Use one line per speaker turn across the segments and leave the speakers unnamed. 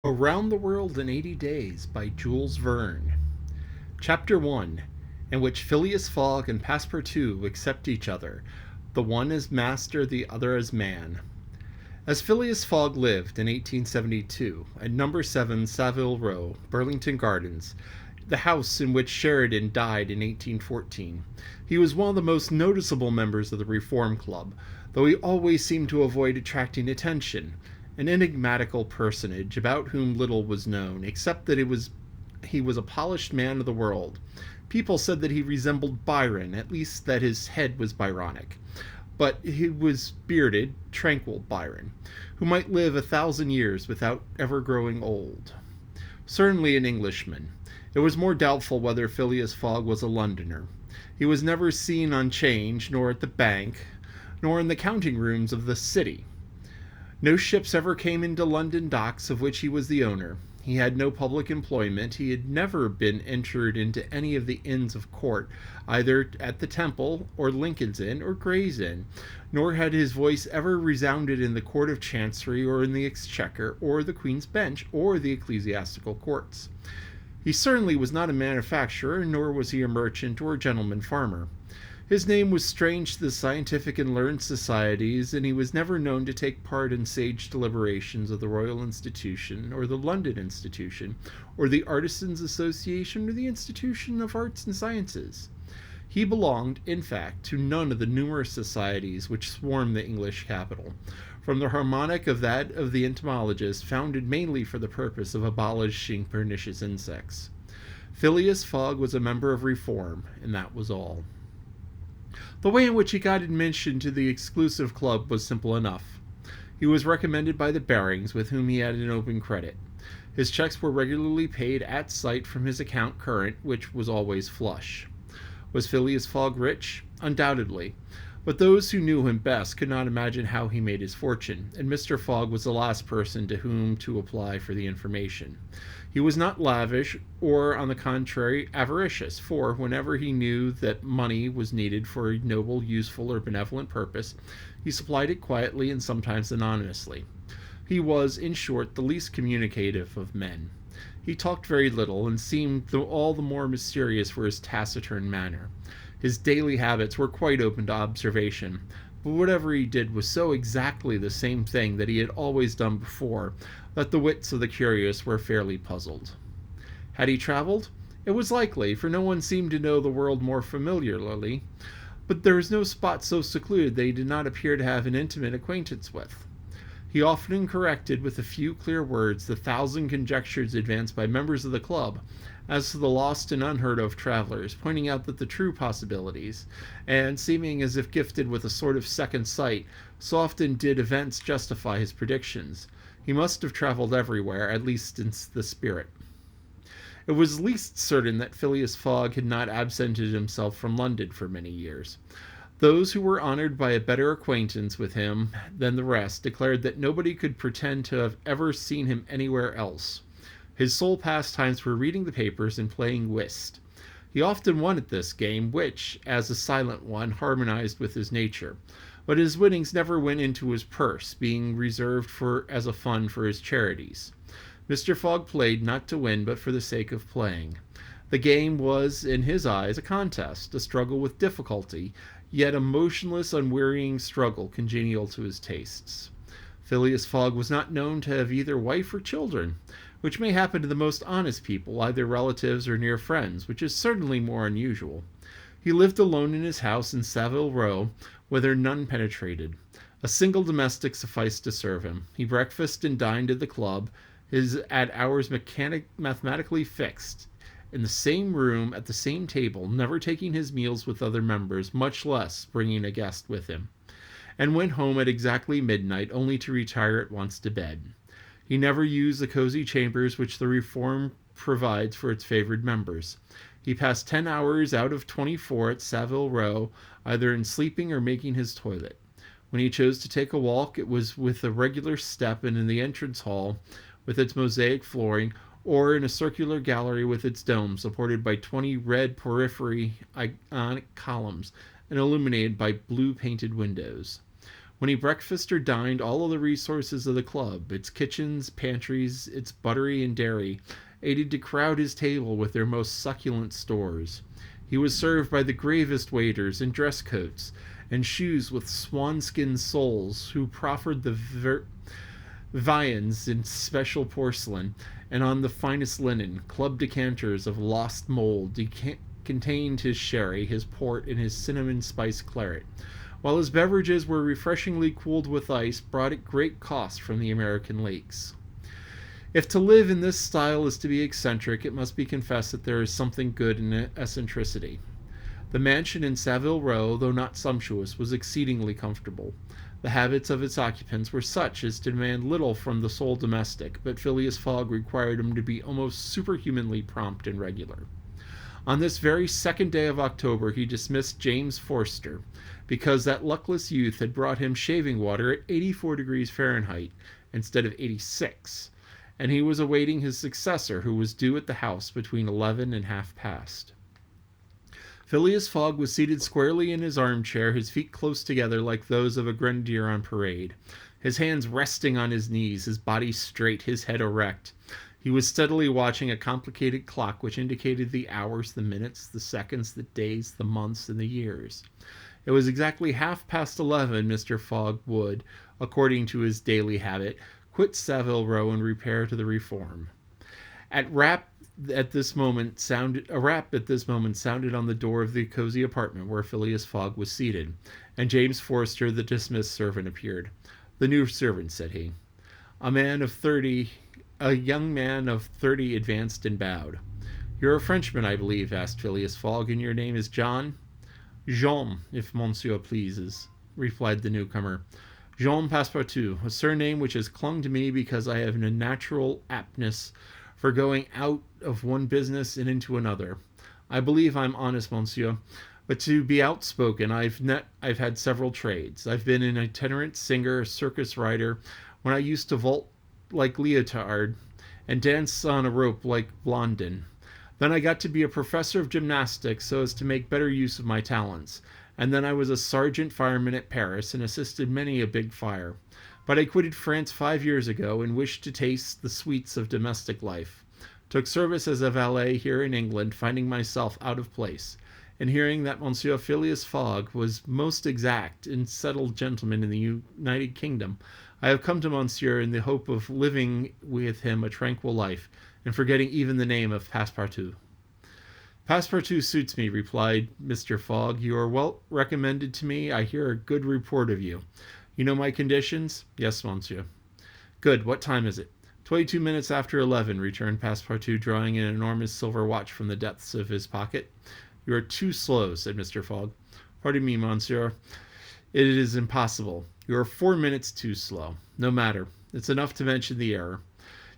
Around the World in 80 Days by Jules Verne. Chapter 1, in which Phileas Fogg and Passepartout accept each other, the one as master, the other as man. As Phileas Fogg lived in 1872 at number 7 Savile Row, Burlington Gardens, the house in which Sheridan died in 1814, he was one of the most noticeable members of the Reform Club, though he always seemed to avoid attracting attention, an enigmatical personage about whom little was known, except that he was a polished man of the world. People said that he resembled Byron, at least that his head was Byronic. But he was bearded, tranquil Byron, who might live 1,000 years without ever growing old. Certainly an Englishman. It was more doubtful whether Phileas Fogg was a Londoner. He was never seen on 'Change, nor at the bank, nor in the counting rooms of the city. No ships ever came into London docks of which he was the owner. He had no public employment. He had never been entered into any of the Inns of Court, either at the Temple, or Lincoln's Inn, or Gray's Inn, nor had his voice ever resounded in the Court of Chancery, or in the Exchequer, or the Queen's Bench, or the ecclesiastical courts. He certainly was not a manufacturer, nor was he a merchant or a gentleman farmer. His name was strange to the scientific and learned societies, and he was never known to take part in sage deliberations of the Royal Institution, or the London Institution, or the Artisans' Association, or the Institution of Arts and Sciences. He belonged, in fact, to none of the numerous societies which swarm the English capital, from the harmonic of that of the entomologists, founded mainly for the purpose of abolishing pernicious insects. Phileas Fogg was a member of Reform, and that was all. The way in which he got admission to the exclusive club was simple enough. He was recommended by the Barings, with whom he had an open credit. His checks were regularly paid at sight from his account current, which was always flush. Was Phileas Fogg rich? Undoubtedly. But those who knew him best could not imagine how he made his fortune, and Mr. Fogg was the last person to whom to apply for the information. He was not lavish, or, on the contrary, avaricious, for, whenever he knew that money was needed for a noble, useful, or benevolent purpose, he supplied it quietly and sometimes anonymously. He was, in short, the least communicative of men. He talked very little, and seemed all the more mysterious for his taciturn manner. His daily habits were quite open to observation, but whatever he did was so exactly the same thing that he had always done before, that the wits of the curious were fairly puzzled. Had he travelled? It was likely, for no one seemed to know the world more familiarly, but there was no spot so secluded that he did not appear to have an intimate acquaintance with. He often corrected with a few clear words the 1,000 conjectures advanced by members of the club as to the lost and unheard of travelers, pointing out that the true possibilities, and seeming as if gifted with a sort of second sight, so often did events justify his predictions. He must have travelled everywhere, at least in the spirit. It was least certain that Phileas Fogg had not absented himself from London for many years. Those who were honoured by a better acquaintance with him than the rest declared that nobody could pretend to have ever seen him anywhere else. His sole pastimes were reading the papers and playing whist. He often won at this game, which, as a silent one, harmonized with his nature, but his winnings never went into his purse, being reserved as a fund for his charities. Mr. Fogg played not to win, but for the sake of playing. The game was, in his eyes, a contest, a struggle with difficulty, yet a motionless, unwearying struggle congenial to his tastes. Phileas Fogg was not known to have either wife or children, which may happen to the most honest people, either relatives or near friends, which is certainly more unusual. He lived alone in his house in Savile Row, whither none penetrated. A single domestic sufficed to serve him. He breakfasted and dined at the club, at hours mathematically fixed, in the same room, at the same table, never taking his meals with other members, much less bringing a guest with him, and went home at exactly midnight, only to retire at once to bed. He never used the cosy chambers which the Reform provides for its favoured members. He passed 10 hours out of 24 at Savile Row, either in sleeping or making his toilet. When he chose to take a walk, it was with a regular step, and in the entrance hall, with its mosaic flooring, or in a circular gallery with its dome, supported by 20 red porphyry Ionic columns, and illuminated by blue painted windows. When he breakfasted or dined, all of the resources of the club, its kitchens, pantries, its buttery and dairy, aided to crowd his table with their most succulent stores. He was served by the gravest waiters in dress coats and shoes with swanskin soles, who proffered the viands in special porcelain, and on the finest linen. Club decanters of lost mold contained his sherry, his port, and his cinnamon spice claret, while his beverages were refreshingly cooled with ice brought at great cost from the American lakes. If to live in this style is to be eccentric, it must be confessed that there is something good in eccentricity. The mansion in Savile Row, though not sumptuous, was exceedingly comfortable. The habits of its occupants were such as to demand little from the sole domestic, but Phileas Fogg required him to be almost superhumanly prompt and regular. On this very second day of October he dismissed James Forster, because that luckless youth had brought him shaving water at 84 degrees Fahrenheit instead of 86, and he was awaiting his successor, who was due at the house between 11 and half past. Phileas Fogg was seated squarely in his armchair, his feet close together like those of a grenadier on parade, his hands resting on his knees, his body straight, his head erect. He was steadily watching a complicated clock which indicated the hours, the minutes, the seconds, the days, the months, and the years. It was exactly 11:30. Mr. Fogg would, according to his daily habit, quit Savile Row and repair to the Reform. A rap at this moment sounded on the door of the cozy apartment where Phileas Fogg was seated, and James Forster, the dismissed servant, appeared. "The new servant," said he. A young man of 30 advanced and bowed. "You're a Frenchman, I believe," asked Phileas Fogg, "and your name is John?" "Jean, if monsieur pleases," replied the newcomer. "Jean Passepartout, a surname which has clung to me because I have a natural aptness for going out of one business and into another. I believe I'm honest, monsieur, but to be outspoken, I've had several trades. I've been an itinerant singer, a circus rider, when I used to vault like Leotard and dance on a rope like Blondin. Then I got to be a professor of gymnastics so as to make better use of my talents, and then I was a sergeant fireman at Paris and assisted many a big fire. But I quitted France 5 years ago and wished to taste the sweets of domestic life. Took service as a valet here in England, finding myself out of place, and hearing that Monsieur Phileas Fogg was most exact and settled gentleman in the United Kingdom, I have come to Monsieur in the hope of living with him a tranquil life, and forgetting even the name of Passepartout." "Passepartout suits me," replied Mr. Fogg. "You are well recommended to me. I hear a good report of you. You know my conditions?" "Yes, monsieur." "Good. What time is it?" 22 minutes after 11, returned Passepartout, drawing an enormous silver watch from the depths of his pocket. "You are too slow," said Mr. Fogg. "Pardon me, monsieur. It is impossible. You are 4 minutes too slow. No matter. It's enough to mention the error.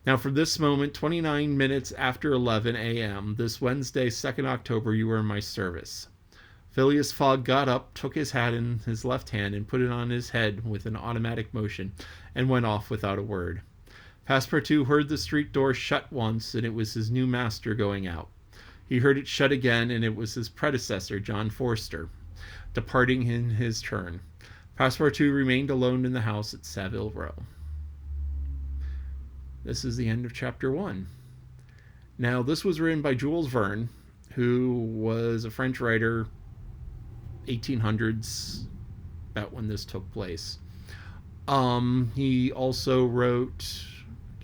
Now, from this moment, 29 minutes after 11 a.m., this Wednesday, 2nd October, you are in my service." Phileas Fogg got up, took his hat in his left hand, and put it on his head with an automatic motion, and went off without a word. Passepartout heard the street door shut once, and it was his new master going out. He heard it shut again, and it was his predecessor, John Forster, departing in his turn. Passepartout remained alone in the house at Savile Row. This is the end of chapter 1. Now, this was written by Jules Verne, who was a French writer, 1800s, about when this took place. He also wrote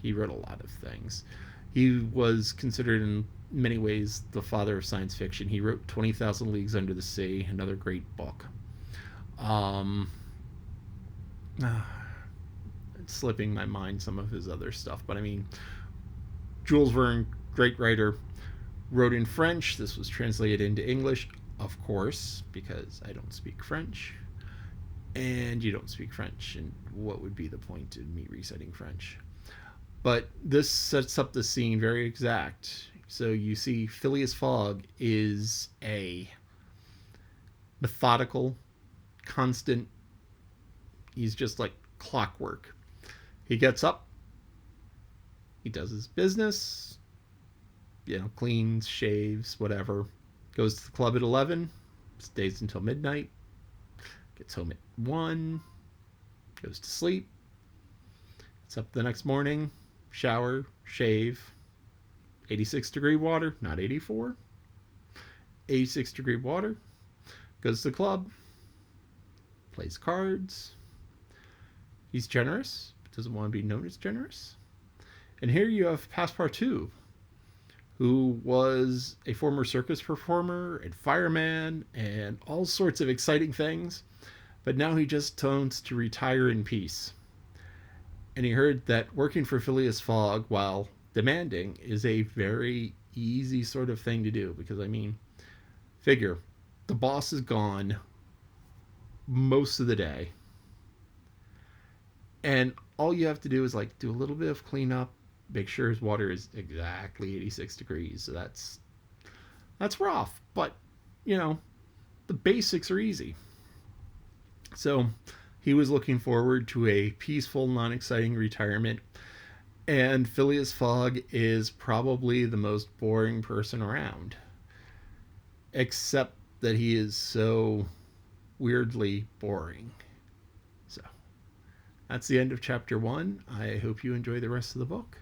a lot of things. He was considered in many ways the father of science fiction. He wrote 20,000 Leagues Under the Sea, another great book. It's slipping my mind some of his other stuff, but I mean, Jules Verne, great writer, wrote in French. This was translated into English, of course, because I don't speak French, and you don't speak French, and what would be the point in me reciting French? But this sets up the scene very exact. So you see Phileas Fogg is a methodical, constant, he's just like clockwork. He gets up, he does his business, cleans, shaves, whatever, goes to the club at 11, stays until midnight, gets home at 1, goes to sleep. It's up the next morning, shower, shave, 86-degree water, not 84. 86-degree water, goes to the club, plays cards. He's generous, doesn't want to be known as generous. And here you have Passepartout, who was a former circus performer and fireman and all sorts of exciting things, but now he just wants to retire in peace. And he heard that working for Phileas Fogg, while demanding, is a very easy sort of thing to do. Because, I mean, figure, the boss is gone most of the day. And all you have to do is, like, do a little bit of cleanup, make sure his water is exactly 86 degrees. So that's rough. But, you know, the basics are easy. So he was looking forward to a peaceful, non-exciting retirement. And Phileas Fogg is probably the most boring person around. Except that he is so weirdly boring. So that's the end of chapter 1. I hope you enjoy the rest of the book.